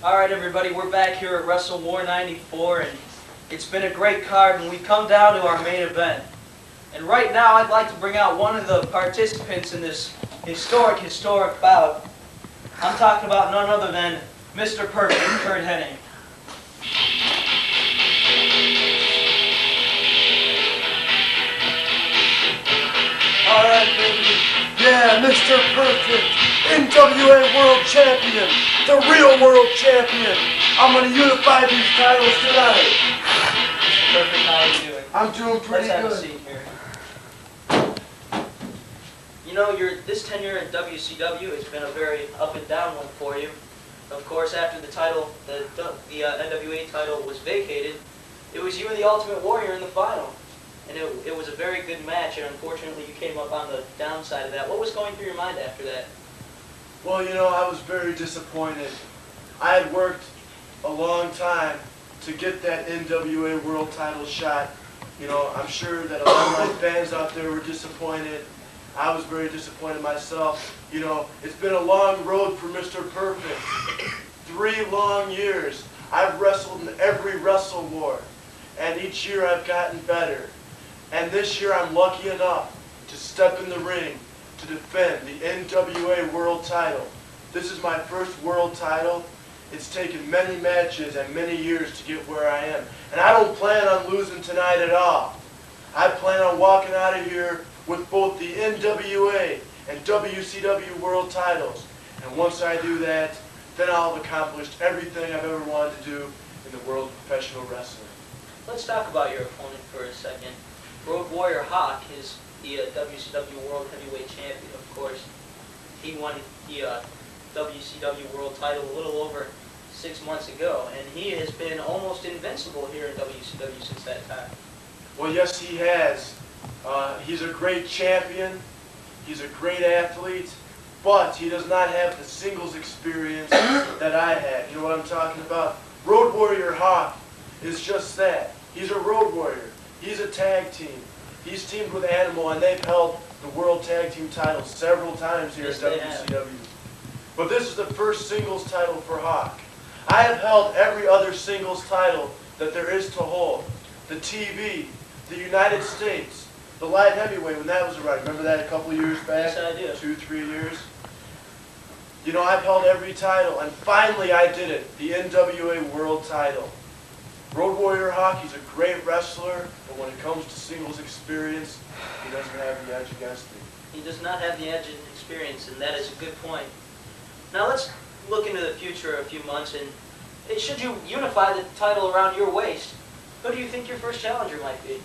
Alright everybody, we're back here at WrestleWar 94 and it's been a great card and we come down to our main event. And right now I'd like to bring out one of the participants in this historic bout. I'm talking about none other than Mr. Perfect, Kurt Hennig. Alright baby, yeah, Mr. Perfect, NWA World Champion, the real World Champion. I'm going to unify these titles tonight. Perfect, how are you doing? I'm doing pretty Let's have good. a seat here. You know, this tenure at WCW has been a very up and down one for you. Of course, after the title, the NWA title was vacated, it was you and the Ultimate Warrior in the final. And it was a very good match, and unfortunately you came up on the downside of that. What was going through your mind after that? Well, you know, I was very disappointed. I had worked a long time to get that NWA World title shot. You know, I'm sure that a lot of my fans out there were disappointed. I was very disappointed myself. You know, it's been a long road for Mr. Perfect. 3 long years. I've wrestled in every WrestleWar, and each year I've gotten better. And this year I'm lucky enough to step in the ring to defend the NWA World title. This is my first world title. It's taken many matches and many years to get where I am. And I don't plan on losing tonight at all. I plan on walking out of here with both the NWA and WCW World titles. And once I do that, then I'll have accomplished everything I've ever wanted to do in the world of professional wrestling. Let's talk about your opponent for a second. Road Warrior Hawk is the WCW World Heavyweight Champion, of course. He won the WCW World title a little over 6 months ago, and he has been almost invincible here in WCW since that time. Well, yes, he has. He's a great champion. He's a great athlete, but he does not have the singles experience that I had. You know what I'm talking about? Road Warrior Hawk is just that. He's a road warrior. He's a tag team. He's teamed with Animal, and they've held the World Tag Team title several times here at WCW. But this is the first singles title for Hawk. I have held every other singles title that there is to hold. The TV, the United States, the light heavyweight when that was around. Remember that a couple years back? Yes, I do. 2, 3 years. You know, I've held every title, and finally I did it, the NWA World title. Road Warrior Hawk, he's a great wrestler, but when it comes to singles experience, he doesn't have the edge against me. He does not have the edge in experience, and that is a good point. Now let's look into the future a few months, and should you unify the title around your waist, who do you think your first challenger might be?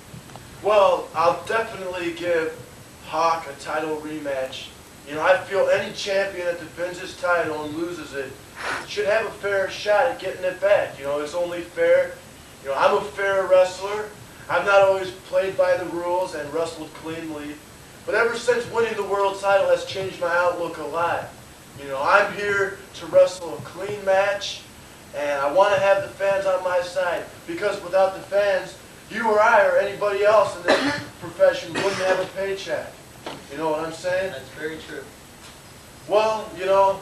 Well, I'll definitely give Hawk a title rematch. You know, I feel any champion that defends his title and loses it should have a fair shot at getting it back. You know, it's only fair. You know, I'm a fair wrestler. I've not always played by the rules and wrestled cleanly. But ever since winning the world title has changed my outlook a lot. You know, I'm here to wrestle a clean match, and I want to have the fans on my side. Because without the fans, you or I or anybody else in this profession wouldn't have a paycheck. You know what I'm saying? That's very true. Well, you know,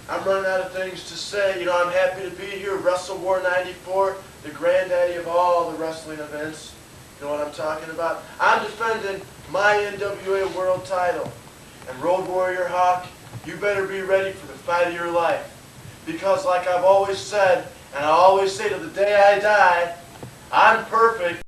I'm running out of things to say. You know, I'm happy to be here. WrestleWar 94, the granddaddy of all the wrestling events. You know what I'm talking about? I'm defending my NWA World title. And Road Warrior Hawk, you better be ready for the fight of your life. Because like I've always said, and I always say to the day I die, I'm perfect.